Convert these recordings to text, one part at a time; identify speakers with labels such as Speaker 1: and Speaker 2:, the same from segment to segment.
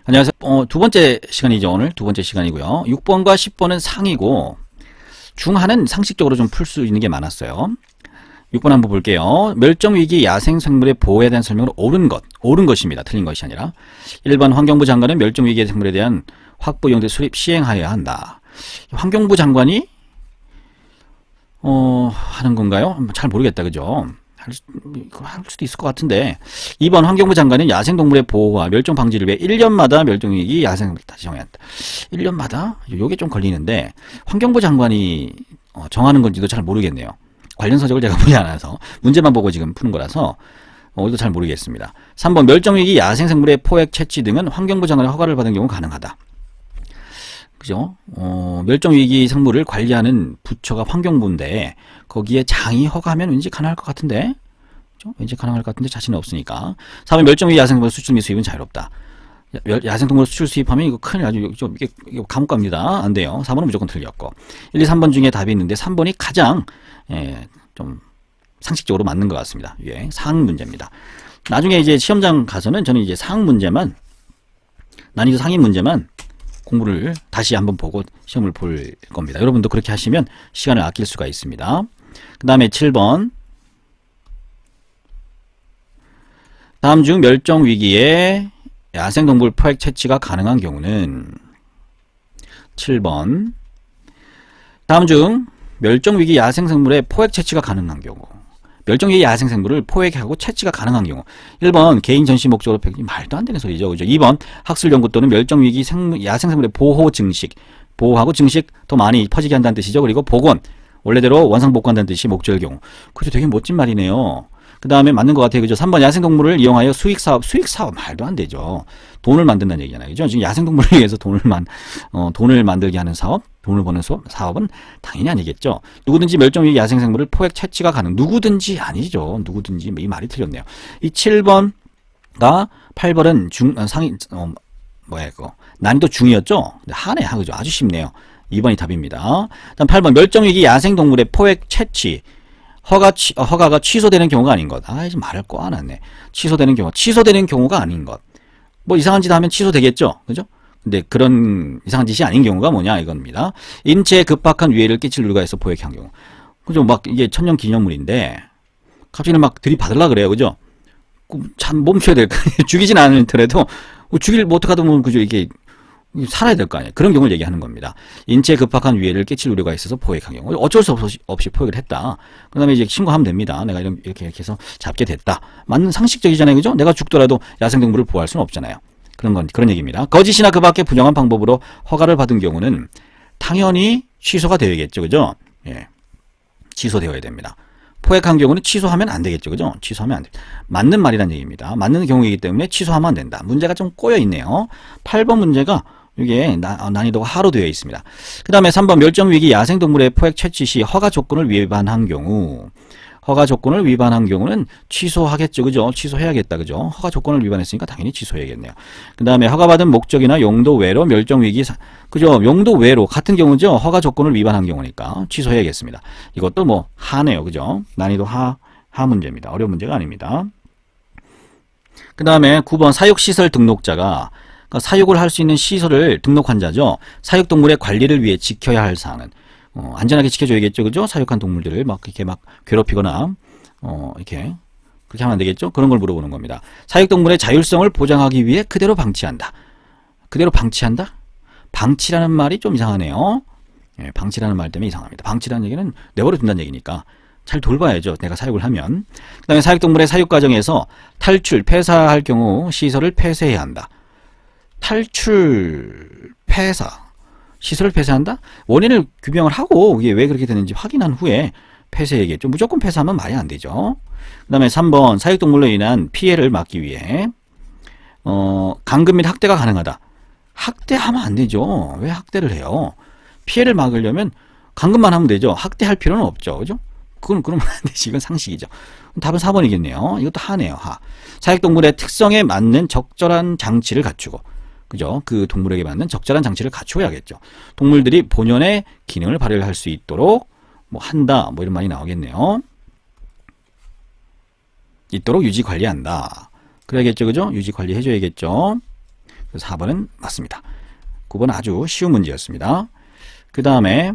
Speaker 1: 안녕하세요. 두 번째 시간이죠. 오늘 두 번째 시간이고요. 6번과 10번은 상이고 중하는 상식적으로 좀 풀 수 있는 게 많았어요. 6번 한번 볼게요. 멸종위기 야생생물의 보호에 대한 설명은 옳은 것입니다. 틀린 것이 아니라. 1번 환경부 장관은 멸종위기 생물에 대한 확보 용대 수립 시행하여야 한다. 환경부 장관이 하는 건가요? 잘 모르겠다. 그죠? 할 수도 있을 것 같은데. 2번 환경부 장관은 야생동물의 보호와 멸종 방지를 위해 1년마다 멸종위기 야생동물 다시 정해야 한다. 1년마다? 요게 좀 걸리는데 환경부 장관이 정하는 건지도 잘 모르겠네요. 관련 서적을 제가 보지 않아서 문제만 보고 지금 푸는 거라서 오늘도 잘 모르겠습니다. 3번 멸종위기 야생생물의 포획 채취 등은 환경부 장관의 허가를 받은 경우 가능하다. 그죠? 멸종위기 생물을 관리하는 부처가 환경부인데 거기에 장이 허가하면 왠지 가능할 것 같은데, 그죠? 왠지 가능할 것 같은데 자신은 없으니까. 4번 멸종위기 야생동물 수출 및 수입은 자유롭다. 야생동물 수출 수입하면 이거 큰일 나죠. 이게 감옥 갑니다. 안 돼요. 4번은 무조건 틀렸고. 1, 2, 3번 중에 답이 있는데 3번이 가장 좀 상식적으로 맞는 것 같습니다. 예, 사항 문제입니다. 나중에 이제 시험장 가서는 저는 이제 사항 문제만, 난이도 상위 문제만 공부를 다시 한번 보고 시험을 볼 겁니다. 여러분도 그렇게 하시면 시간을 아낄 수가 있습니다. 그 다음에 7번. 다음 중 멸종위기에 야생동물 포획 채취가 가능한 경우는 7번. 다음 중 멸종위기 야생생물의 포획 채취가 가능한 경우. 멸종위기 야생생물을 포획하고 채취가 가능한 경우. 1번 개인 전시 목적으로 말도 안 되는 소리죠. 그죠? 2번 학술 연구 또는 멸종위기 야생생물의 보호 증식. 보호하고 증식 더 많이 퍼지게 한다는 뜻이죠. 그리고 복원. 원래대로 원상 복구한다는 뜻이 목적일 경우. 그것도 되게 멋진 말이네요. 그 다음에 맞는 것 같아요. 그죠? 3번 야생동물을 이용하여 수익사업 말도 안 되죠. 돈을 만든다는 얘기잖아요. 그죠? 지금 야생동물을 위해서 돈을 만들게 하는 사업, 돈을 버는 사업은 당연히 아니겠죠. 누구든지 멸종위기 야생생물을 포획 채취가 가능. 누구든지 아니죠. 누구든지, 이 말이 틀렸네요. 이 7번과 8번은 상위, 난이도 중이었죠? 하네, 그죠? 아주 쉽네요. 2번이 답입니다. 다음 8번 멸종위기 야생동물의 포획 채취. 허가가 취소되는 경우가 아닌 것. 지금 말을 꼬아놨네. 취소되는 경우가 아닌 것. 뭐 이상한 짓 하면 취소되겠죠. 그죠? 근데 그런 이상한 짓이 아닌 경우가 뭐냐 이겁니다. 인체에 급박한 위해를 끼칠 우려가 있어 포획한 경우. 그죠? 막 이게 천년 기념물인데 갑자기 막 들이받으려 그래요. 그죠? 참 멈춰야 될 거 아니에요. 죽이진 않더라도 뭐 어떡하든 뭐 그죠? 이게 살아야 될 거 아니에요. 그런 경우를 얘기하는 겁니다. 인체에 급박한 위해를 끼칠 우려가 있어서 포획한 경우. 어쩔 수 없이 포획을 했다. 그 다음에 이제 신고하면 됩니다. 내가 이렇게 해서 잡게 됐다. 맞는 상식적이잖아요. 그죠? 내가 죽더라도 야생동물을 보호할 수는 없잖아요. 그런 얘기입니다. 거짓이나 그 밖에 부정한 방법으로 허가를 받은 경우는 당연히 취소가 되어야겠죠. 그죠? 예. 취소되어야 됩니다. 포획한 경우는 취소하면 안 되겠죠. 그죠? 취소하면 안 됩니다. 맞는 말이란 얘기입니다. 맞는 경우이기 때문에 취소하면 안 된다. 문제가 좀 꼬여 있네요. 8번 문제가 이게 난이도가 하로 되어 있습니다. 그 다음에 3번 멸종위기 야생동물의 포획 채취 시 허가 조건을 위반한 경우. 허가 조건을 위반한 경우는 취소하겠죠. 그죠? 취소해야겠다. 그죠? 허가 조건을 위반했으니까 당연히 취소해야겠네요. 그 다음에 허가받은 목적이나 용도 외로 멸종위기, 그죠? 용도 외로 같은 경우죠. 허가 조건을 위반한 경우니까 취소해야겠습니다. 이것도 뭐 하네요. 그죠? 난이도 하 문제입니다. 어려운 문제가 아닙니다. 그 다음에 9번 사육시설 등록자가 그러니까 사육을 할 수 있는 시설을 등록한 자죠. 사육동물의 관리를 위해 지켜야 할 사항은 안전하게 지켜줘야겠죠. 그죠? 사육한 동물들을 막 이렇게 막 괴롭히거나, 이렇게, 그렇게 하면 안 되겠죠? 그런 걸 물어보는 겁니다. 사육동물의 자율성을 보장하기 위해 그대로 방치한다. 그대로 방치한다? 방치라는 말이 좀 이상하네요. 예, 방치라는 말 때문에 이상합니다. 방치라는 얘기는 내버려 둔다는 얘기니까 잘 돌봐야죠. 내가 사육을 하면. 그 다음에 사육동물의 사육 과정에서 탈출, 폐사할 경우 시설을 폐쇄해야 한다. 탈출, 폐사. 시설을 폐쇄한다? 원인을 규명을 하고 이게 왜 그렇게 되는지 확인한 후에 폐쇄해야겠죠. 무조건 폐쇄하면 말이 안 되죠. 그 다음에 3번 사육동물로 인한 피해를 막기 위해 감금 및 학대가 가능하다. 학대하면 안 되죠. 왜 학대를 해요? 피해를 막으려면 감금만 하면 되죠. 학대할 필요는 없죠. 그죠? 그러면 안 되지. 이건 상식이죠. 답은 4번이겠네요. 이것도 하네요. 하. 사육동물의 특성에 맞는 적절한 장치를 갖추고 그죠? 그 동물에게 맞는 적절한 장치를 갖추어야겠죠. 동물들이 본연의 기능을 발휘할 수 있도록 한다. 이런 말이 나오겠네요. 있도록 유지 관리한다. 그래야겠죠. 그죠? 유지 관리 해줘야겠죠. 그래서 4번은 맞습니다. 9번 아주 쉬운 문제였습니다. 그 다음에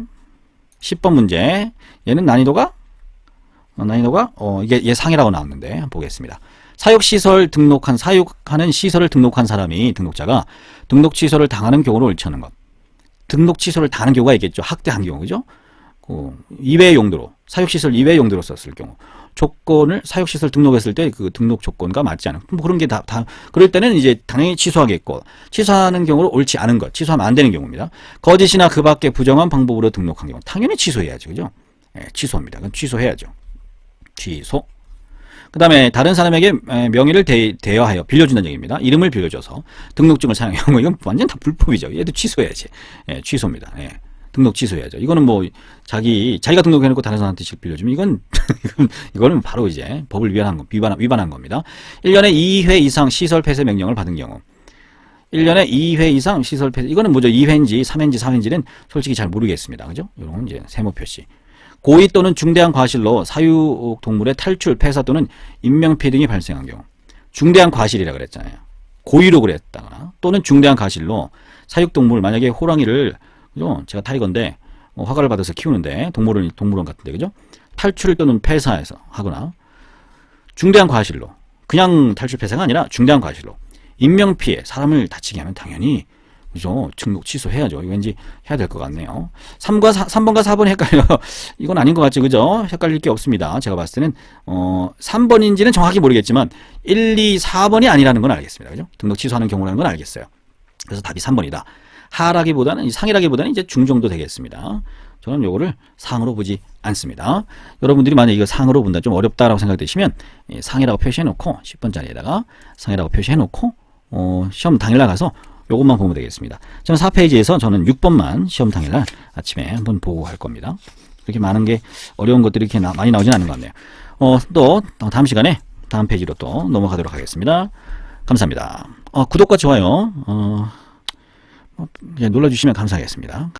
Speaker 1: 10번 문제. 얘는 난이도가 이게 상이라고 나왔는데 한번 보겠습니다. 사육시설 사육하는 시설을 등록한 사람이 등록자가 등록 취소를 당하는 경우를 옳지 않은 것. 등록 취소를 당하는 경우가 있겠죠. 학대한 경우, 그죠? 이외의 용도로, 사육시설 이외의 용도로 썼을 경우. 조건을, 사육시설 등록했을 때 그 등록 조건과 맞지 않은, 뭐 그런 게 그럴 때는 이제 당연히 취소하겠고, 취소하는 경우로 옳지 않은 것, 취소하면 안 되는 경우입니다. 거짓이나 그 밖에 부정한 방법으로 등록한 경우. 당연히 취소해야죠. 그죠? 예, 취소입니다. 그건 취소해야죠. 취소. 그 다음에 다른 사람에게 명의를 대여하여 빌려준다는 얘기입니다. 이름을 빌려줘서 등록증을 사용한 경우 이건 완전 다 불법이죠. 얘도 취소해야지. 예, 취소입니다. 예, 등록 취소해야죠. 이거는 뭐 자기가 등록해놓고 다른 사람한테 빌려주면 이거는 바로 이제 법을 위반한 겁니다. 1년에 2회 이상 시설 폐쇄 명령을 받은 경우. 1년에 2회 이상 시설 폐쇄. 이거는 뭐죠? 2회인지 3회인지 4회인지는 솔직히 잘 모르겠습니다. 그죠? 이런 이제 세모 표시. 고의 또는 중대한 과실로 사육동물의 탈출, 폐사 또는 인명피해 등이 발생한 경우. 중대한 과실이라 그랬잖아요. 고의로 그랬다거나 또는 중대한 과실로 사육동물, 만약에 호랑이를, 그죠? 제가 타이거인데 허가를 받아서 키우는데 동물원 같은데, 그죠? 탈출 또는 폐사해서 하거나 중대한 과실로, 그냥 탈출 폐사가 아니라 중대한 과실로 인명피해, 사람을 다치게 하면 당연히, 그죠? 등록 취소해야죠. 왠지 해야 될 것 같네요. 3번과 4번 헷갈려. 이건 아닌 것 같죠? 그죠? 헷갈릴 게 없습니다. 제가 봤을 때는, 3번인지는 정확히 모르겠지만, 1, 2, 4번이 아니라는 건 알겠습니다. 그죠? 등록 취소하는 경우라는 건 알겠어요. 그래서 답이 3번이다. 상이라기보다는 이제 중 정도 되겠습니다. 저는 요거를 상으로 보지 않습니다. 여러분들이 만약 이거 상으로 본다, 좀 어렵다라고 생각되시면, 상이라고 표시해놓고, 10번짜리에다가 상이라고 표시해놓고, 시험 당일날 가서 요것만 보면 되겠습니다. 저는 4페이지에서 저는 6번만 시험 당일날 아침에 한번 보고 갈 겁니다. 그렇게 많은 게 어려운 것들이 이렇게 많이 나오진 않은 것 같네요. 또 다음 시간에 다음 페이지로 또 넘어가도록 하겠습니다. 감사합니다. 구독과 좋아요 눌러주시면 감사하겠습니다.